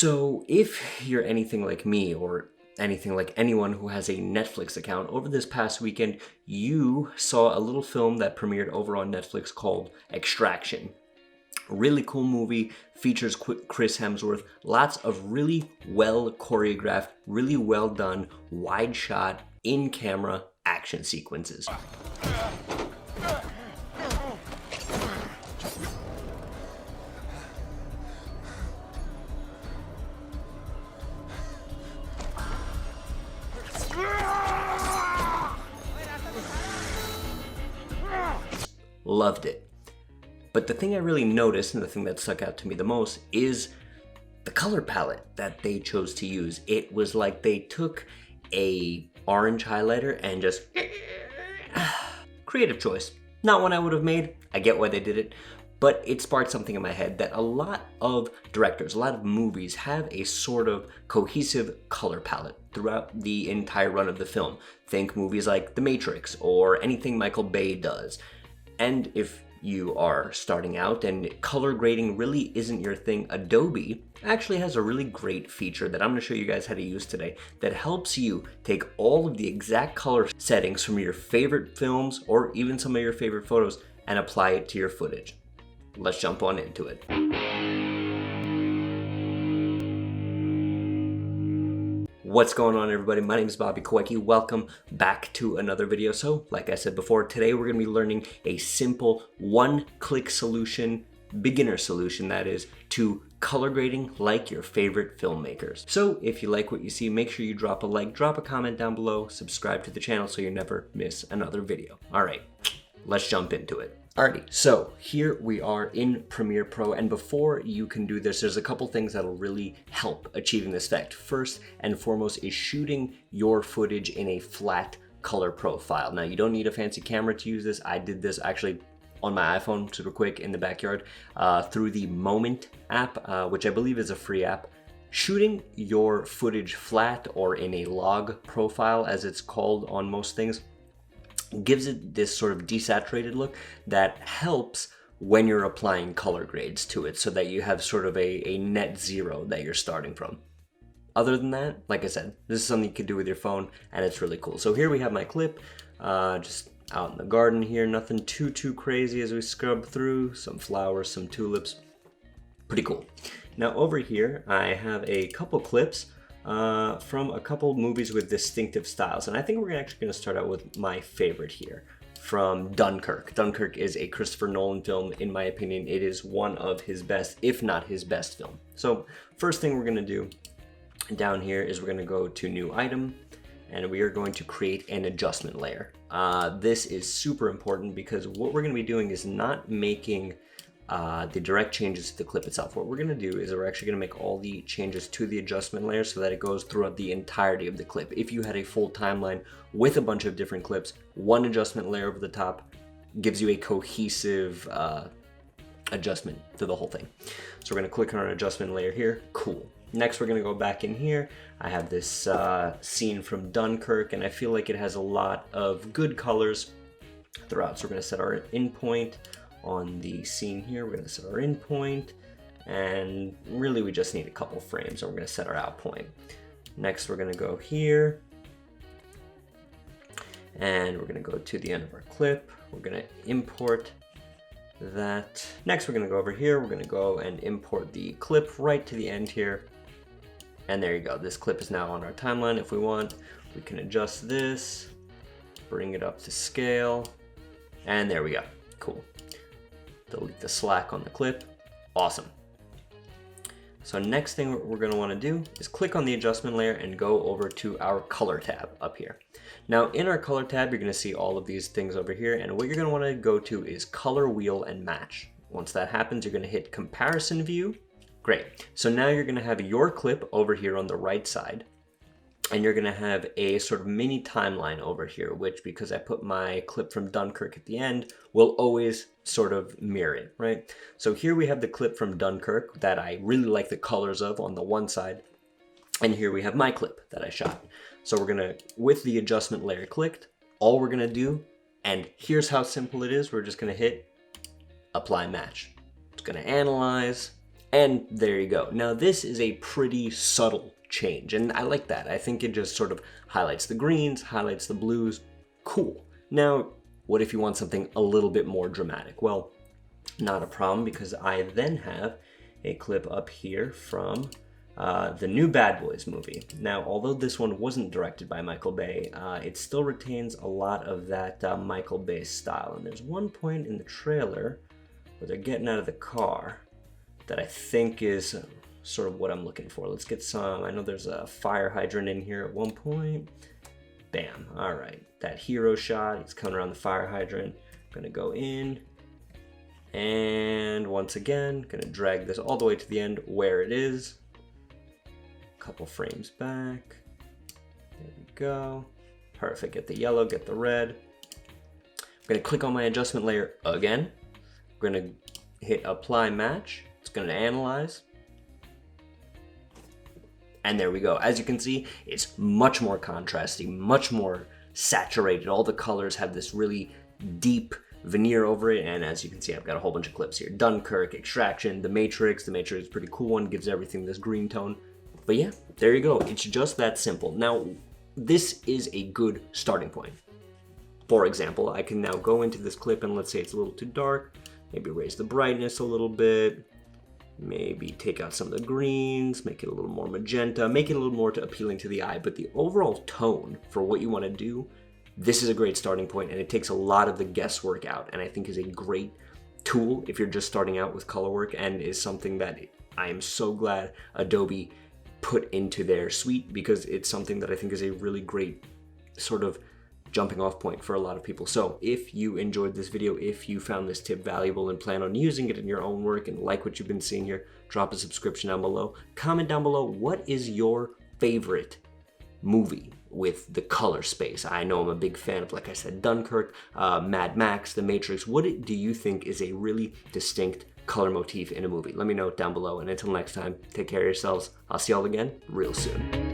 So if you're anything like me or anything like anyone who has a Netflix account, over this past weekend, you saw a little film that premiered over on Netflix called Extraction. Really cool movie, features Chris Hemsworth, lots of really well choreographed, really well done, wide shot, in-camera action sequences. Loved it. But the thing I really noticed, and the thing that stuck out to me the most, is the color palette that they chose to use. It was like they took a orange highlighter and just creative choice. Not one I would have made. I get why they did it, but it sparked something in my head that a lot of directors, a lot of movies have a sort of cohesive color palette throughout the entire run of the film. Think movies like The Matrix or anything Michael Bay does. And if you are starting out and color grading really isn't your thing, Adobe actually has a really great feature that I'm going to show you guys how to use today that helps you take all of the exact color settings from your favorite films or even some of your favorite photos and apply it to your footage. Let's jump on into it. What's going on, everybody? My name is Bobby Kowecki. Welcome back to another video. So, like I said before, today we're going to be learning a simple one-click solution, beginner solution that is, to color grading like your favorite filmmakers. So, if you like what you see, make sure you drop a like, drop a comment down below, subscribe to the channel so you never miss another video. All right, let's jump into it. Alrighty, so here we are in Premiere Pro, and before you can do this, there's a couple things that'll really help achieving this effect. First and foremost is shooting your footage in a flat color profile. Now, you don't need a fancy camera to use this. I did this actually on my iPhone, super quick, in the backyard, through the Moment app, which I believe is a free app. Shooting your footage flat or in a log profile, as it's called on most things, gives it this sort of desaturated look that helps when you're applying color grades to it so that you have sort of a net zero that you're starting from. Other than that, like I said, this is something you can do with your phone and it's really cool. So here we have my clip, just out in the garden here, nothing too crazy as we scrub through, some flowers, some tulips, pretty cool. Now over here, I have a couple clips from a couple movies with distinctive styles, and I think we're actually going to start out with my favorite here, from Dunkirk. Dunkirk is a Christopher Nolan film. In my opinion, it is one of his best, if not his best film. So first thing we're going to do down here is we're going to go to New Item, and we are going to create an adjustment layer. This is super important because what we're going to be doing is not making the direct changes to the clip itself. What we're going to do is we're actually going to make all the changes to the adjustment layer so that it goes throughout the entirety of the clip. If you had a full timeline with a bunch of different clips, one adjustment layer over the top gives you a cohesive adjustment to the whole thing. So we're going to click on our adjustment layer here. Cool. Next, we're going to go back in here. I have this scene from Dunkirk, and I feel like it has a lot of good colors throughout. So we're going to set our in point on the scene here. We're going to set our in point, and really we just need a couple frames, and we're going to set our out point. Next, we're going to go here, and we're going to go to the end of our clip. We're going to import that. Next, we're going to go over here. We're going to go and import the clip right to the end here, and there you go. This clip is now on our timeline. If we want, we can adjust this, bring it up to scale, and there we go. Cool. Delete the slack on the clip. Awesome. So next thing we're going to want to do is click on the adjustment layer and go over to our color tab up here. Now in our color tab, you're going to see all of these things over here, and what you're going to want to go to is color wheel and match. Once that happens, you're going to hit comparison view. Great. So now you're going to have your clip over here on the right side, and you're going to have a sort of mini timeline over here, which, because I put my clip from Dunkirk at the end, will always sort of mirror it, right? So here we have the clip from Dunkirk that I really like the colors of on the one side, and here we have my clip that I shot. So we're going to, with the adjustment layer clicked, all we're going to do, and here's how simple it is, we're just going to hit apply match. It's going to analyze, And there you go. Now this is a pretty subtle change, and I like that. I think it just sort of highlights the greens, highlights the blues. Cool. Now, what if you want something a little bit more dramatic? Well, not a problem, because I then have a clip up here from the new Bad Boys movie. Now, although this one wasn't directed by Michael Bay, it still retains a lot of that Michael Bay style. And there's one point in the trailer where they're getting out of the car that I think is sort of what I'm looking for. Let's get some, I know there's a fire hydrant in here at one point. Bam, all right. That hero shot, he's coming around the fire hydrant. Gonna go in, and once again, gonna drag this all the way to the end where it is. Couple frames back. There we go. Perfect, get the yellow, get the red. I'm gonna click on my adjustment layer again. We're gonna hit apply match. It's gonna analyze. And there we go. As you can see, it's much more contrasty, much more saturated. All the colors have this really deep veneer over it. And as you can see, I've got a whole bunch of clips here. Dunkirk, Extraction, The Matrix. The Matrix is a pretty cool one, gives everything this green tone. But yeah, there you go. It's just that simple. Now, this is a good starting point. For example, I can now go into this clip and let's say it's a little too dark. Maybe raise the brightness a little bit. Maybe take out some of the greens, make it a little more magenta, make it a little more appealing to the eye. But the overall tone for what you want to do, this is a great starting point, and it takes a lot of the guesswork out, and I think is a great tool if you're just starting out with color work, and is something that I am so glad Adobe put into their suite, because it's something that I think is a really great sort of jumping off point for a lot of people. So if you enjoyed this video, if you found this tip valuable and plan on using it in your own work and like what you've been seeing here, drop a subscription down below. Comment down below, what is your favorite movie with the color space? I know I'm a big fan of, like I said, Dunkirk, Mad Max, The Matrix. What do you think is a really distinct color motif in a movie? Let me know down below, and until next time, take care of yourselves. I'll see y'all again real soon.